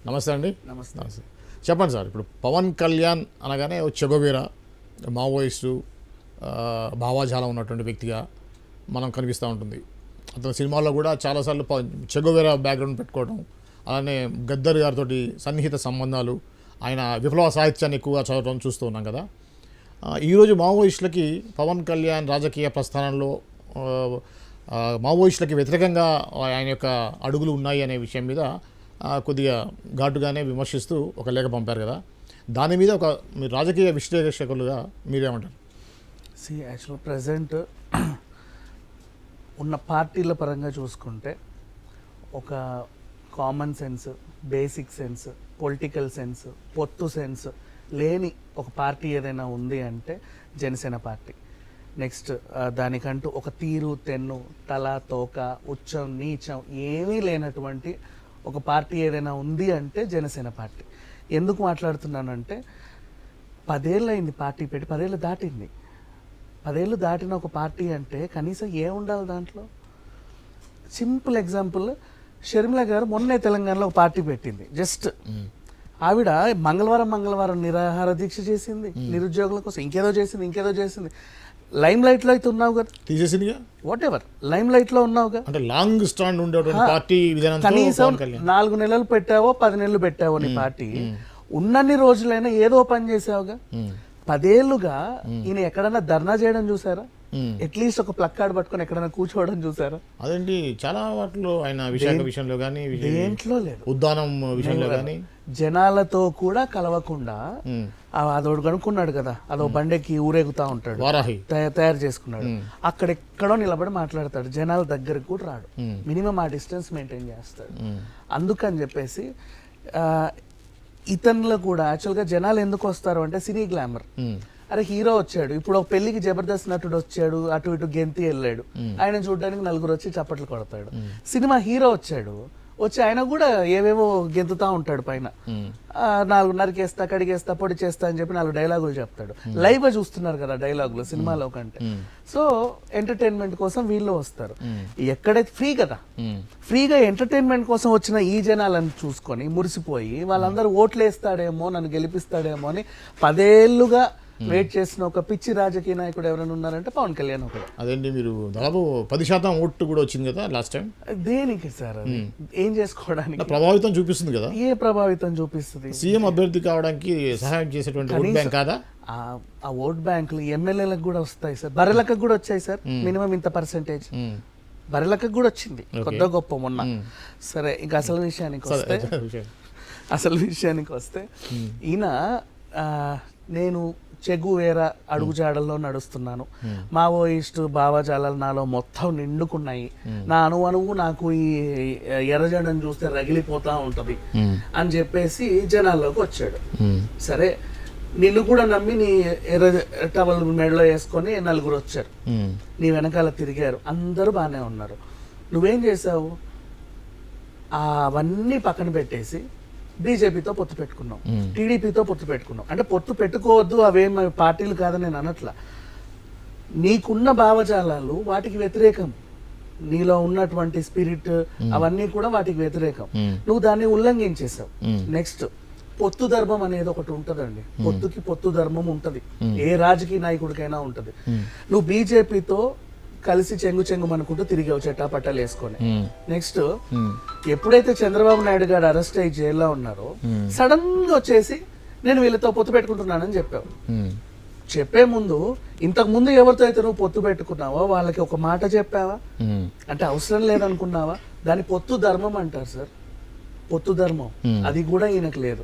నమస్తే అండి. నమస్తే. నమస్తే. చెప్పండి సార్, ఇప్పుడు పవన్ కళ్యాణ్ అనగానే ఓ చెగోవీరా మావోయిస్టు భావాజాలం ఉన్నటువంటి వ్యక్తిగా మనం కనిపిస్తూ ఉంటుంది. అతని సినిమాల్లో కూడా చాలాసార్లు చెగోవీరా బ్యాక్గ్రౌండ్ పెట్టుకోవడం, అలానే గద్దర్ గారితో సన్నిహిత సంబంధాలు, ఆయన విప్లవ సాహిత్యాన్ని ఎక్కువగా చదవడం చూస్తూ ఉన్నాం కదా. ఈరోజు మావోయిస్టులకి పవన్ కళ్యాణ్ రాజకీయ ప్రస్థానంలో మావోయిస్టులకి వ్యతిరేకంగా ఆయన యొక్క అడుగులు ఉన్నాయి అనే విషయం మీద కొద్దిగా ఘాటుగానే విమర్శిస్తూ ఒక లేఖ పంపారు కదా. దాని మీద ఒక మీరు రాజకీయ విశ్లేషకులుగా మీరేమంటారు? యాక్చువల్ ప్రజెంట్ ఉన్న పార్టీల పరంగా చూసుకుంటే ఒక common sense, basic sense, political sense, పొత్తు సెన్స్ లేని ఒక పార్టీ ఏదైనా ఉంది అంటే జనసేన పార్టీ. నెక్స్ట్ దానికంటూ ఒక తీరు తెన్ను, తల తోక, ఉచ్చం నీచం ఏమీ లేనటువంటి ఒక పార్టీ ఏదైనా ఉంది అంటే జనసేన పార్టీ. ఎందుకు మాట్లాడుతున్నానంటే 10 ఏళ్ళు అయింది పార్టీ పెట్టి, 10 ఏళ్ళు దాటింది. 10 ఏళ్ళు దాటిన ఒక పార్టీ అంటే కనీసం ఏముండాలి దాంట్లో? సింపుల్ ఎగ్జాంపుల్, షర్మిల గారు మొన్నే తెలంగాణలో ఒక పార్టీ పెట్టింది. జస్ట్ ఆవిడ మంగళవారం నిరాహార దీక్ష చేసింది నిరుద్యోగుల కోసం, ఇంకేదో చేసింది. లైమ్ లైట్ లో అయితే ఉన్నావు కదా, తీసేసిందిగా, వాట్ ఎవర్ లైమ్ లైట్ లో ఉన్నావుగా. అంటే లాంగ్ స్టాండ్ ఉండేటువంటి పార్టీ విధానంతో కనీసం 4 నెలలు పెట్టావో 10 నెలలు పెట్టావో నీ పార్టీ, ఉన్నన్ని రోజులైనా ఏదో పని చేసావుగా. 10 ఏళ్ళుగా ఈయన ఎక్కడన్నా ధర్నా చేయడం చూసారా? అట్లీస్ట్ ఒక ప్లక్ కార్డ్ పట్టుకొని ఎక్కడైనా కూర్చోవడం చూసారా? అదేంటి, చాలా వాటిలో ఆయన విశాఖ విషయంలో కానీ, దేంట్లో లేదు, ఉద్దానం విషయంలో కానీ జనాలతో కూడా కలవకుండా అదొకటి కనుక్కున్నాడు కదా, అదో బండెక్కి ఊరేగుతా ఉంటాడు, వారాహి తయారు చేసుకున్నాడు. అక్కడెక్కడో నిలబడి మాట్లాడతాడు, జనాల దగ్గరకు కూడా రాడు, మినిమం ఆ డిస్టెన్స్ మెయింటైన్ చేస్తాడు. అందుకని చెప్పేసి ఇతనులో కూడా యాక్చువల్గా జనాలు ఎందుకు వస్తారు అంటే సినీ గ్లామర్. అరే హీరో వచ్చాడు, ఇప్పుడు ఒక పెళ్లికి జబర్దస్త్ నటుడు వచ్చాడు, అటు ఇటు గెంతి వెళ్ళాడు, ఆయన చూడడానికి 4 వచ్చి చప్పట్లు కొడతాడు. సినిమా హీరో వచ్చి ఆయన కూడా ఏవేవో గెంతుతా ఉంటాడు పైన, 4 నరికేస్తా, కడిగేస్తా, పొడి చేస్తా అని చెప్పి 4 డైలాగులు చెప్తాడు. లైవ్ గా చూస్తున్నారు కదా డైలాగులు సినిమాలో కంటే. సో ఎంటర్టైన్మెంట్ కోసం వీళ్ళు వస్తారు. ఎక్కడైతే ఫ్రీగా ఎంటర్టైన్మెంట్ కోసం వచ్చిన ఈ జనాలను చూసుకొని మురిసిపోయి వాళ్ళందరూ ఓట్లు వేస్తాడేమో, నన్ను గెలిపిస్తాడేమో అని 10 ఏళ్ళుగా వెయిట్ చేసిన ఒక పిచ్చి రాజకీయ నాయకుడు ఎవరైనా ఉన్నారంటే పవన్ కళ్యాణ్ ఒకడు. అదేంటి, మీరు దాదాపు 10% ఓటు కూడా వచ్చింది కదా లాస్ట్ టైం. దేనికి సార్? ఏం చేసుకోవడానికి ప్రభావితం చూపిస్తుంది కదా. ఏ ప్రభావితం చూపిస్తుంది? సీఎం అభ్యర్థి కావడానికి సహాయం చేసేటువంటి ఓట్ బ్యాంక్ కాదా? ఆ ఓట్ బ్యాంకులు ఎమ్మెల్యేలకు కూడా వస్తాయి సార్, బర్రెలకు కూడా వచ్చాయి సార్. మినిమం ఇంత పర్సెంటేజ్ బర్రెలకు కూడా వచ్చింది, కొద్ది గొప్ప మొన్న. సరే, ఇంకా అసలు విషయానికి వస్తే ఈయన నేను చెగువేరా అడుగుజాడల్లో నడుస్తున్నాను, మావోయిస్టు భావజాలాలు నాలో మొత్తం నిండుకున్నాయి, నా అణువు నాకు ఈ ఎర్రజెండను చూస్తే రగిలిపోతా ఉంటది అని చెప్పేసి జనాల్లోకి వచ్చాడు. సరే, నిన్ను కూడా నమ్మి నీ ఎర్ర టవల్ మెడలో వేసుకొని 4 వచ్చారు, నీ వెనకాల తిరిగారు, అందరూ బాగానే ఉన్నారు. నువ్వేం చేసావు? అవన్నీ పక్కన పెట్టేసి బీజేపీతో పొత్తు పెట్టుకున్నాం, టీడీపీతో పొత్తు పెట్టుకున్నాం. అంటే పొత్తు పెట్టుకోవద్దు, అవేం పార్టీలు కాదని నేను అనట్లా. నీకున్న భావజాలాలు వాటికి వ్యతిరేకం, నీలో ఉన్నటువంటి స్పిరిట్ అవన్నీ కూడా వాటికి వ్యతిరేకం. నువ్వు దాన్ని ఉల్లంఘించేసావు. నెక్స్ట్ పొత్తు ధర్మం అనేది ఒకటి ఉంటదండి, పొత్తు ధర్మం ఉంటది, ఏ రాజకీయ నాయకుడికైనా ఉంటది. నువ్వు బీజేపీతో కలిసి చెంగు అనుకుంటూ తిరిగావు చెట్టాపట్టాలు వేసుకొని. నెక్స్ట్ ఎప్పుడైతే చంద్రబాబు నాయుడు గారు అరెస్ట్ అయ్యి జైల్లో ఉన్నారో సడన్ గా వచ్చేసి నేను వీళ్ళతో పొత్తు పెట్టుకుంటున్నానని చెప్పావు. చెప్పే ముందు ఇంతకు ముందు ఎవరితో అయితే నువ్వు పొత్తు పెట్టుకున్నావో వాళ్ళకి ఒక మాట చెప్పావా? అంటే అవసరం లేదనుకున్నావా? దాని పొత్తు ధర్మం అంటారు సార్, పొత్తు ధర్మం. అది కూడా ఈయనకు లేదు.